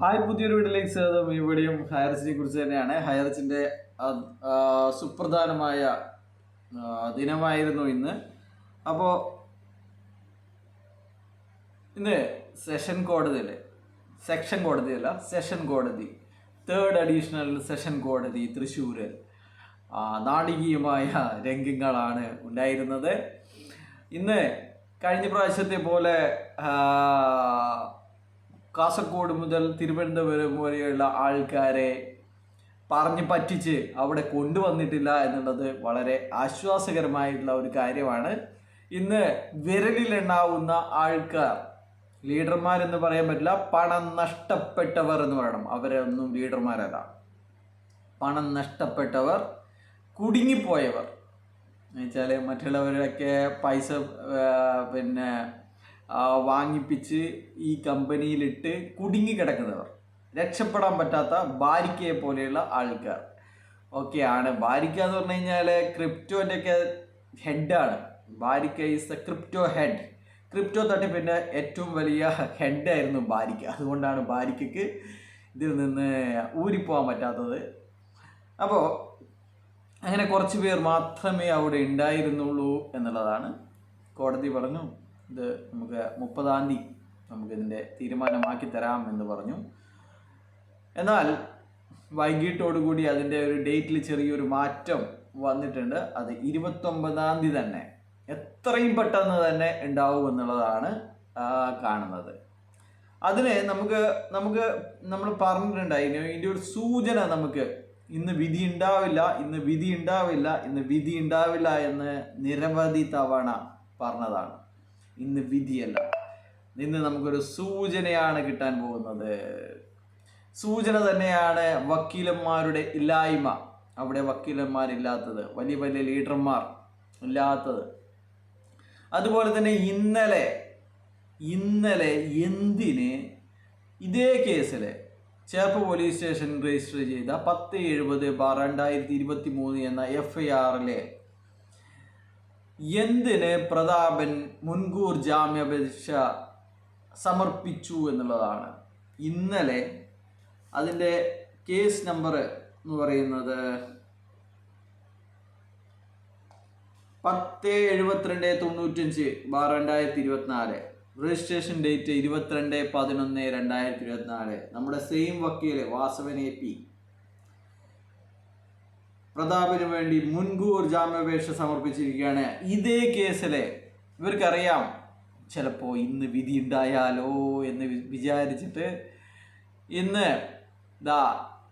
Hi, പുതിയൊരു വീഡിയോയിലേക്ക് സ്വാഗതം. ഈ വീഡിയോ ഹയർസിനെ കുറിച്ച് തന്നെയാണ്. ഹയർസിൻ്റെ സുപ്രധാനമായ ദിനമായിരുന്നു ഇന്ന്. അപ്പോൾ ഇന്ന് സെഷൻ കോടതി 3rd അഡീഷണൽ സെഷൻ കോടതി തൃശ്ശൂർ നാടകീയമായ രംഗങ്ങളാണ് ഉണ്ടായിരുന്നത്. ഇന്ന് കഴിഞ്ഞ പ്രാവശ്യത്തെ പോലെ കാസർഗോഡ് മുതൽ തിരുവനന്തപുരം വരെയുള്ള ആൾക്കാരെ പറഞ്ഞ് പറ്റിച്ച് അവിടെ കൊണ്ടുവന്നിട്ടില്ല എന്നുള്ളത് വളരെ ആശ്വാസകരമായിട്ടുള്ള ഒരു കാര്യമാണ്. ഇന്ന് വിരലിലെണ്ണാവുന്ന ആൾക്കാർ, ലീഡർമാരെന്ന് പറയാൻ പറ്റില്ല, പണം നഷ്ടപ്പെട്ടവർ എന്ന് പറയണം. അവരൊന്നും ലീഡർമാരല്ല. പണം നഷ്ടപ്പെട്ടവർ, കുടുങ്ങിപ്പോയവർ എന്നുവെച്ചാൽ മറ്റുള്ളവരൊക്കെ പൈസ വാങ്ങിപ്പിച്ച് ഈ കമ്പനിയിലിട്ട് കുടുങ്ങിക്കിടക്കുന്നവർ, രക്ഷപ്പെടാൻ പറ്റാത്ത ബാരിക്കയെ പോലെയുള്ള ആൾക്കാർ ഒക്കെയാണ്. ബാരിക്ക എന്ന് പറഞ്ഞു കഴിഞ്ഞാൽ ക്രിപ്റ്റോൻ്റെയൊക്കെ ഹെഡാണ്. ബാരിക്ക is the crypto head. Crypto തട്ടിപ്പിൻ്റെ ഏറ്റവും വലിയ ഹെഡായിരുന്നു ബാരിക്ക. അതുകൊണ്ടാണ് ബാരിക്കയ്ക്ക് ഇതിൽ നിന്ന് ഊരിപ്പോകാൻ പറ്റാത്തത്. അപ്പോൾ അങ്ങനെ കുറച്ച് പേർ മാത്രമേ അവിടെ ഉണ്ടായിരുന്നുള്ളൂ എന്നുള്ളതാണ്. കോടതി പറഞ്ഞു ഇത് നമുക്ക് 30-ാം തീയതി നമുക്കിതിൻ്റെ തീരുമാനമാക്കി തരാം എന്ന് പറഞ്ഞു. എന്നാൽ വൈകിട്ടോടുകൂടി അതിൻ്റെ ഒരു ഡേറ്റിൽ ചെറിയൊരു മാറ്റം വന്നിട്ടുണ്ട്. അത് 29-ാം തീയതി തന്നെ, എത്രയും പെട്ടെന്ന് തന്നെ ഉണ്ടാവും എന്നുള്ളതാണ് കാണുന്നത്. അതിന് നമ്മൾ പറഞ്ഞിട്ടുണ്ടായിരുന്നു, ഇതിൻ്റെ ഒരു സൂചന നമുക്ക് ഇന്ന് വിധി ഉണ്ടാവില്ല എന്ന് നിരവധി തവണ പറഞ്ഞതാണ്. ഇന്ന് വിധിയല്ല, ഇന്ന് നമുക്കൊരു സൂചനയാണ് കിട്ടാൻ പോകുന്നത്. സൂചന തന്നെയാണ് വക്കീലന്മാരുടെ ഇല്ലായ്മ, അവിടെ വക്കീലന്മാരില്ലാത്തത്, വലിയ വലിയ ലീഡർമാർ ഇല്ലാത്തത്. അതുപോലെ തന്നെ ഇന്നലെ എന്തിന് ഇതേ കേസിൽ ചേർപ്പ് പോലീസ് സ്റ്റേഷൻ രജിസ്റ്റർ ചെയ്ത 1070/2023 എന്ന FIR എന്തിന് പ്രതാപൻ മുൻകൂർ ജാമ്യാപേക്ഷ സമർപ്പിച്ചു എന്നുള്ളതാണ്. ഇന്നലെ അതിൻ്റെ കേസ് നമ്പർ എന്ന് പറയുന്നത് 1072/2024, രജിസ്ട്രേഷൻ ഡേറ്റ് 22/11/2024. നമ്മുടെ സെയിം വക്കീൽ വാസവൻ AP പ്രതാപിന് വേണ്ടി മുൻകൂർ ജാമ്യാപേക്ഷ സമർപ്പിച്ചിരിക്കുകയാണ്. ഇതേ കേസിലെ ഇവർക്കറിയാം ചിലപ്പോൾ ഇന്ന് വിധി ഉണ്ടായാലോ എന്ന് വിചാരിച്ചിട്ട് ഇന്ന്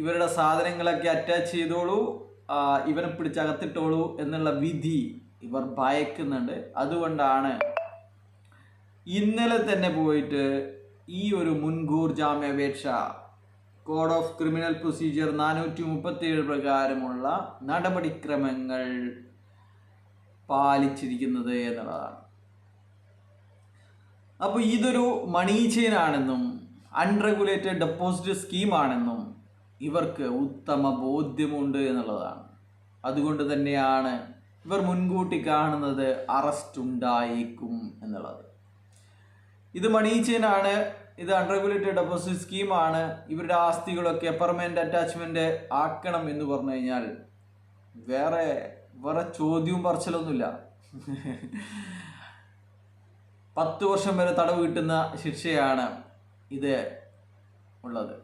ഇവരുടെ സാധനങ്ങളൊക്കെ അറ്റാച്ച് ചെയ്തോളൂ, ഇവനെ പിടിച്ചകത്തിട്ടോളൂ എന്നുള്ള വിധി ഇവർ ഭയക്കുന്നുണ്ട്. അതുകൊണ്ടാണ് ഇന്നലെ തന്നെ പോയിട്ട് ഈ ഒരു മുൻകൂർ ജാമ്യാപേക്ഷ കോഡ് ഓഫ് ക്രിമിനൽ പ്രൊസീജിയർ 437 പ്രകാരമുള്ള നടപടിക്രമങ്ങൾ പാലിച്ചിരിക്കുന്നത് എന്നുള്ളതാണ്. അപ്പോൾ ഇതൊരു മണി ചെയിൻ ആണെന്നും അൺറെഗുലേറ്റഡ് ഡെപ്പോസിറ്റ് സ്കീമാണെന്നും ഇവർക്ക് ഉത്തമ ബോധ്യമുണ്ട് എന്നുള്ളതാണ്. അതുകൊണ്ട് തന്നെയാണ് ഇവർ മുൻകൂട്ടി കാണുന്നത് അറസ്റ്റ് ഉണ്ടായേക്കും എന്നുള്ളത്. ഇത് മണി ചെയിൻ ആണ്, ഇത് അൺറെഗുലേറ്റഡ് ഡെപ്പോസിറ്റ് സ്കീമാണ്. ഇവരുടെ ആസ്തികളൊക്കെ പെർമനന്റ് അറ്റാച്ച്മെന്റ് ആക്കണം എന്ന് പറഞ്ഞു കഴിഞ്ഞാൽ വേറെ ചോദ്യവും പറച്ചിലൊന്നുമില്ല. 10 വർഷം വരെ തടവ് കിട്ടുന്ന ശിക്ഷയാണ് ഇത് ഉള്ളത്.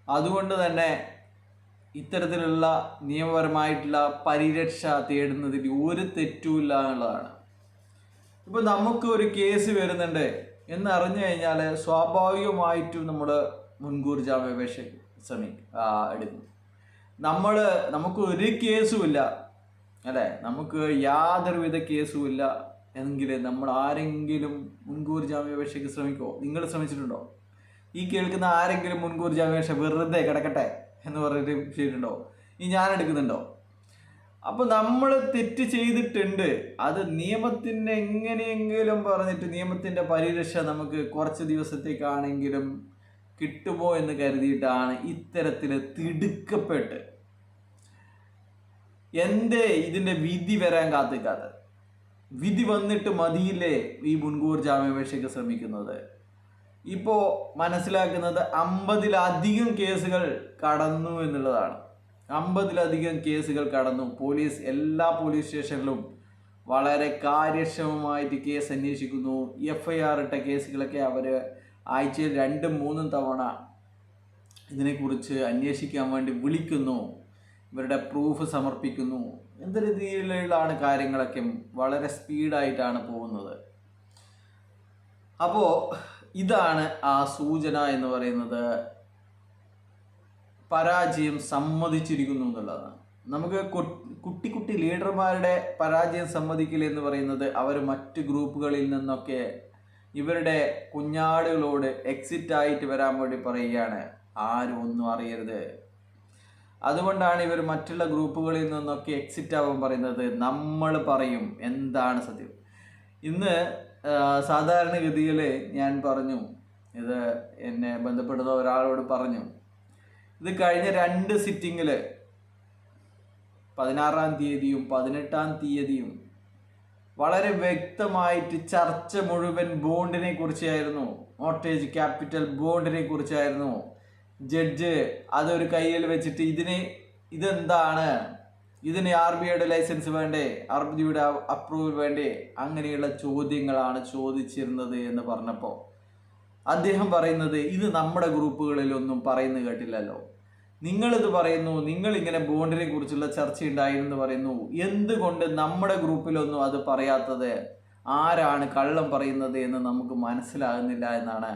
അതുകൊണ്ട് തന്നെ ഇത്തരത്തിലുള്ള നിയമപരമായിട്ടുള്ള പരിരക്ഷ തേടുന്നതിൽ ഒരു തെറ്റുമില്ല എന്നുള്ളതാണ്. ഇപ്പോൾ നമുക്ക് ഒരു കേസ് വരുന്നുണ്ട് എന്നറിഞ്ഞു കഴിഞ്ഞാൽ സ്വാഭാവികമായിട്ടും നമ്മൾ മുൻകൂർ ജാമ്യാപേക്ഷ എടുക്കും. നമുക്ക് ഒരു കേസുമില്ല, അല്ലേ, നമുക്ക് യാതൊരുവിധ കേസുമില്ല എങ്കിൽ നമ്മൾ ആരെങ്കിലും മുൻകൂർ ജാമ്യാപേക്ഷയ്ക്ക് ശ്രമിക്കുമോ? നിങ്ങൾ ശ്രമിച്ചിട്ടുണ്ടോ? ഈ കേൾക്കുന്ന ആരെങ്കിലും മുൻകൂർ ജാമ്യാപേക്ഷ വെറുതെ കിടക്കട്ടെ എന്ന് പറഞ്ഞിട്ട് ചെയ്തിട്ടുണ്ടോ? ഞാൻ എടുക്കുന്നുണ്ടോ? അപ്പോൾ നമ്മൾ തെറ്റ് ചെയ്തിട്ടുണ്ട്, അത് നിയമത്തിൻ്റെ എങ്ങനെയെങ്കിലും പറഞ്ഞിട്ട് നിയമത്തിൻ്റെ പരിരക്ഷ നമുക്ക് കുറച്ച് ദിവസത്തേക്കാണെങ്കിലും കിട്ടുമോ എന്ന് കരുതിയിട്ടാണ് ഇത്തരത്തിൽ തിടുക്കപ്പെട്ട് എന്തേ ഇതിൻ്റെ വിധി വരാൻ കാത്തിക്കാത്തത്? വിധി വന്നിട്ട് മതിയില്ലേ ഈ മുൻകൂർ ജാമ്യാപേക്ഷയ്ക്ക് ശ്രമിക്കുന്നത്? ഇപ്പോൾ മനസ്സിലാക്കുന്നത് 50-ലധികം കേസുകൾ കടന്നു എന്നുള്ളതാണ്. 50-ലധികം കേസുകൾ കടന്നു. എല്ലാ പോലീസ് സ്റ്റേഷനിലും വളരെ കാര്യക്ഷമമായിട്ട് കേസ് അന്വേഷിക്കുന്നു. FIR ഇട്ട കേസുകളൊക്കെ അവർ ആഴ്ചയിൽ 2-3 തവണ ഇതിനെക്കുറിച്ച് അന്വേഷിക്കാൻ വേണ്ടി വിളിക്കുന്നു, ഇവരുടെ പ്രൂഫ് സമർപ്പിക്കുന്നു. എന്ത് രീതിയിലാണ് കാര്യങ്ങളൊക്കെ വളരെ സ്പീഡായിട്ടാണ് പോകുന്നത്. അപ്പോൾ ഇതാണ് ആ സൂചന എന്ന് പറയുന്നത്, പരാജയം സമ്മതിച്ചിരിക്കുന്നു എന്നുള്ളതാണ്. നമുക്ക് കുട്ടി ലീഡർമാരുടെ പരാജയം സമ്മതിക്കില്ല എന്ന് പറയുന്നത് അവർ മറ്റ് ഗ്രൂപ്പുകളിൽ നിന്നൊക്കെ ഇവരുടെ കുഞ്ഞാടുകളോട് എക്സിറ്റ് ആയിട്ട് വരാൻ വേണ്ടി പറയുകയാണ്, ആരും ഒന്നും അറിയരുത്. അതുകൊണ്ടാണ് ഇവർ മറ്റുള്ള ഗ്രൂപ്പുകളിൽ നിന്നൊക്കെ എക്സിറ്റ് ആവാൻ പറയുന്നത്. നമ്മൾ പറയും എന്താണ് സത്യം. ഇന്ന് സാധാരണഗതിയിൽ ഞാൻ പറഞ്ഞു, ഇത് എന്നെ ബന്ധപ്പെടുന്ന ഒരാളോട് പറഞ്ഞു, ഇത് കഴിഞ്ഞ 2 സിറ്റിങ്ങിൽ 16-ാം തീയതിയും 18-ാം തീയതിയും വളരെ വ്യക്തമായിട്ട് ചർച്ച മുഴുവൻ ബോണ്ടിനെ കുറിച്ചായിരുന്നു, മോർട്ടേജ് ക്യാപിറ്റൽ ബോണ്ടിനെ കുറിച്ചായിരുന്നു. ജഡ്ജ് അതൊരു കയ്യിൽ വെച്ചിട്ട് ഇതെന്താണ്, ഇതിന് RBIയുടെ ലൈസൻസ് വേണ്ടേ, RBIയുടെ അപ്രൂവൽ വേണ്ടേ, അങ്ങനെയുള്ള ചോദ്യങ്ങളാണ് ചോദിച്ചിരുന്നത് എന്ന് പറഞ്ഞപ്പോൾ അദ്ദേഹം പറയുന്നത്, ഇത് നമ്മുടെ ഗ്രൂപ്പുകളിലൊന്നും പറയുന്നത് കേട്ടില്ലല്ലോ, നിങ്ങളിത് പറയുന്നു, നിങ്ങളിങ്ങനെ ബോണ്ടിനെ കുറിച്ചുള്ള ചർച്ച ഉണ്ടായിരുന്നു പറയുന്നു, എന്തുകൊണ്ട് നമ്മുടെ ഗ്രൂപ്പിലൊന്നും അത് പറയാത്തത്, ആരാണ് കള്ളം പറയുന്നത് എന്ന് നമുക്ക് മനസ്സിലാകുന്നില്ല എന്നാണ്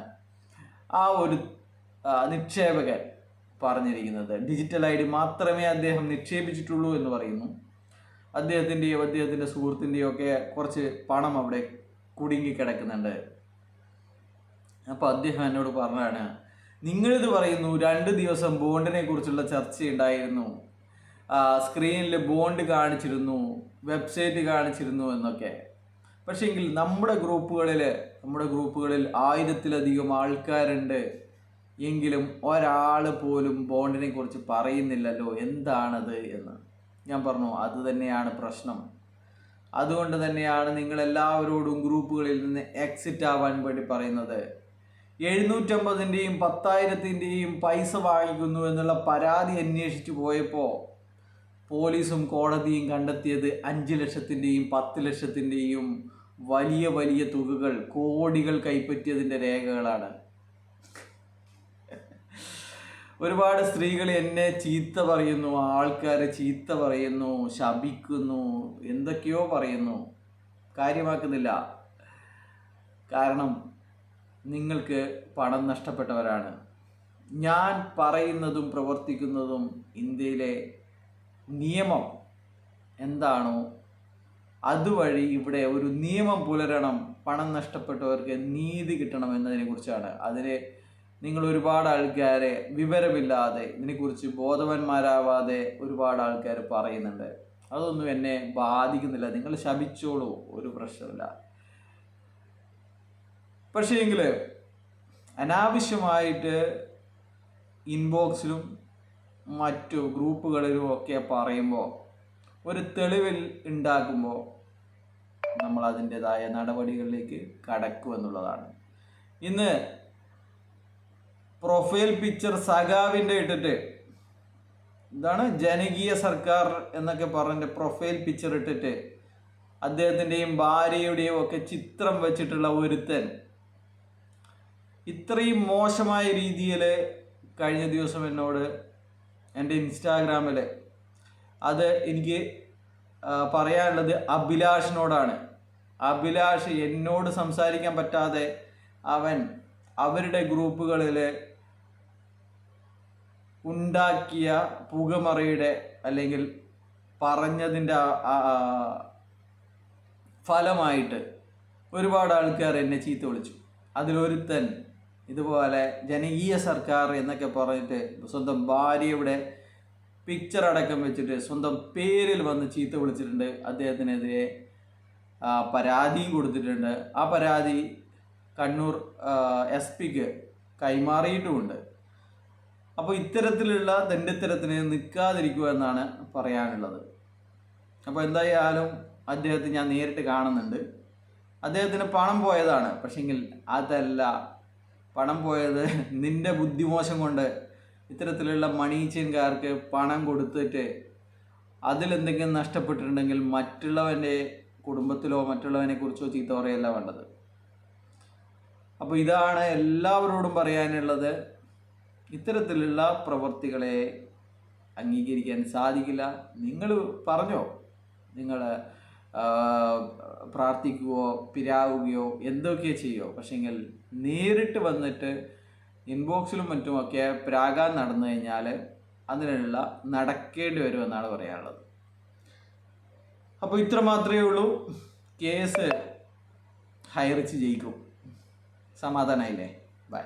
ആ ഒരു നിക്ഷേപകൻ പറഞ്ഞിരിക്കുന്നത്. ഡിജിറ്റൽ ID മാത്രമേ അദ്ദേഹം നിക്ഷേപിച്ചിട്ടുള്ളൂ എന്ന് പറയുന്നു. അദ്ദേഹത്തിൻ്റെ സുഹൃത്തിൻ്റെയോ ഒക്കെ കുറച്ച് പണം അവിടെ കുടുങ്ങിക്കിടക്കുന്നുണ്ട്. അപ്പോൾ അദ്ദേഹം എന്നോട് പറഞ്ഞാണ്, നിങ്ങളിത് പറയുന്നു 2 ദിവസം ബോണ്ടിനെ കുറിച്ചുള്ള ചർച്ചയുണ്ടായിരുന്നു, സ്ക്രീനിൽ ബോണ്ട് കാണിച്ചിരുന്നു, വെബ്സൈറ്റ് കാണിച്ചിരുന്നു എന്നൊക്കെ. പക്ഷേങ്കിൽ നമ്മുടെ ഗ്രൂപ്പുകളിൽ 1000-ലധികം ആൾക്കാരുണ്ട്, എങ്കിലും ഒരാൾ പോലും ബോണ്ടിനെ കുറിച്ച് പറയുന്നില്ലല്ലോ, എന്താണത് എന്ന്. ഞാൻ പറഞ്ഞു, അത് തന്നെയാണ് പ്രശ്നം. അതുകൊണ്ട് തന്നെയാണ് നിങ്ങളെല്ലാവരോടും ഗ്രൂപ്പുകളിൽ നിന്ന് എക്സിറ്റ് ആവാൻ വേണ്ടി പറയുന്നത്. 750-ൻ്റെയും 10,000-ൻ്റെയും പൈസ വാങ്ങിക്കുന്നു എന്നുള്ള പരാതി അന്വേഷിച്ചു പോയപ്പോൾ പോലീസും കോടതിയും കണ്ടെത്തിയത് 5 ലക്ഷത്തിൻ്റെയും 10 ലക്ഷത്തിൻ്റെയും വലിയ തുകകൾ, കോടികൾ കൈപ്പറ്റിയതിൻ്റെ രേഖകളാണ്. ഒരുപാട് സ്ത്രീകൾ എന്നെ ചീത്ത പറയുന്നു, ആൾക്കാരെ ചീത്ത പറയുന്നു, ശപിക്കുന്നു, എന്തൊക്കെയോ പറയുന്നു. കാര്യമാക്കുന്നില്ല. കാരണം നിങ്ങൾക്ക് പണം നഷ്ടപ്പെട്ടവരാണ്. ഞാൻ പറയുന്നതും പ്രവർത്തിക്കുന്നതും ഇന്ത്യയിലെ നിയമം എന്താണോ അതുവഴി ഇവിടെ ഒരു നിയമം പുലരണം, പണം നഷ്ടപ്പെട്ടവർക്ക് നീതി കിട്ടണം എന്നതിനെ കുറിച്ചാണ്. അതിന് നിങ്ങൾ ഒരുപാട് ആൾക്കാരെ വിവരമില്ലാതെ, ഇതിനെക്കുറിച്ച് ബോധവാന്മാരാവാതെ ഒരുപാട് ആൾക്കാർ പറയുന്നുണ്ട്. അതൊന്നും എന്നെ ബാധിക്കുന്നില്ല, നിങ്ങൾ ശപിച്ചോളൂ, ഒരു പ്രശ്നമില്ല. പക്ഷേ എങ്കിൽ അനാവശ്യമായിട്ട് ഇൻബോക്സിലും മറ്റു ഗ്രൂപ്പുകളിലും ഒക്കെ പറയുമ്പോൾ, ഒരു തെളിവിൽ ഉണ്ടാക്കുമ്പോൾ നമ്മൾ അതിൻ്റെതായ നടപടികളിലേക്ക് കടക്കുമെന്നുള്ളതാണ്. ഇന്ന് പ്രൊഫൈൽ പിക്ചർ സഖാവിൻ്റെ ഇട്ടിട്ട്, ഇതാണ് ജനകീയ സർക്കാർ എന്നൊക്കെ പറഞ്ഞ പ്രൊഫൈൽ പിക്ചർ ഇട്ടിട്ട് അദ്ദേഹത്തിൻ്റെയും ഭാര്യയുടെയും ഒക്കെ ചിത്രം വെച്ചിട്ടുള്ള ഒരുത്തൻ ഇത്രയും മോശമായ രീതിയിൽ കഴിഞ്ഞ ദിവസം എന്നോട് എൻ്റെ ഇൻസ്റ്റാഗ്രാമിൽ, അത് എനിക്ക് പറയാനുള്ളത് അഭിലാഷിനോടാണ്. അഭിലാഷ് എന്നോട് സംസാരിക്കാൻ പറ്റാതെ അവരുടെ ഗ്രൂപ്പുകളിൽ ഉണ്ടാക്കിയ പുകമറയുടെ അല്ലെങ്കിൽ പറഞ്ഞതിൻ്റെ ഫലമായിട്ട് ഒരുപാട് ആൾക്കാർ എന്നെ ചീത്ത വിളിച്ചു. അതിലൊരുത്തൻ ഇതുപോലെ ജനകീയ സർക്കാർ എന്നൊക്കെ പറഞ്ഞിട്ട് സ്വന്തം ഭാര്യയുടെ പിക്ചർ അടക്കം വെച്ചിട്ട് സ്വന്തം പേരിൽ വന്ന് ചീത്ത വിളിച്ചിട്ടുണ്ട്. അദ്ദേഹത്തിനെതിരെ പരാതിയും കൊടുത്തിട്ടുണ്ട്. ആ പരാതി കണ്ണൂർ SP-ക്ക് കൈമാറിയിട്ടുമുണ്ട്. അപ്പോൾ ഇത്തരത്തിലുള്ള ദണ്ഡിത്തരത്തിന് നിൽക്കാതിരിക്കുക എന്നാണ് പറയാനുള്ളത്. അപ്പോൾ എന്തായാലും അദ്ദേഹത്തെ ഞാൻ നേരിട്ട് കാണുന്നുണ്ട്. അദ്ദേഹത്തിന് പണം പോയതാണ്, പക്ഷെങ്കിൽ അതല്ല പണം പോയത് നിന്റെ ബുദ്ധിമോശം കൊണ്ട്. ഇത്തരത്തിലുള്ള മണി ചെയിൻകാർക്ക് പണം കൊടുത്തിട്ട് അതിലെന്തെങ്കിലും നഷ്ടപ്പെട്ടിട്ടുണ്ടെങ്കിൽ മറ്റുള്ളവൻ്റെ കുടുംബത്തിലോ മറ്റുള്ളവനെ കുറിച്ചോ ചീത്ത പറയല്ല വേണ്ടത്. അപ്പോൾ ഇതാണ് എല്ലാവരോടും പറയാനുള്ളത്. ഇത്തരത്തിലുള്ള പ്രവൃത്തികളെ അംഗീകരിക്കാൻ സാധിക്കില്ല. നിങ്ങൾ പറഞ്ഞോ, നിങ്ങൾ പ്രാർത്ഥിക്കുകയോ പിരാവുകയോ എന്തൊക്കെ ചെയ്യോ, പക്ഷെങ്കിൽ നേരിട്ട് വന്നിട്ട് ഇൻബോക്സിലും മറ്റുമൊക്കെ പ്രാകാൻ നടന്നു കഴിഞ്ഞാൽ അതിനുള്ള നടക്കേണ്ടി വരുമെന്നാണ് പറയാനുള്ളത്. അപ്പോൾ ഇത്ര മാത്രമേ ഉള്ളൂ. കേസ് ഹൈറിച്ച് ജയിക്കും. സമാധാനമായില്ലേ? ബൈ.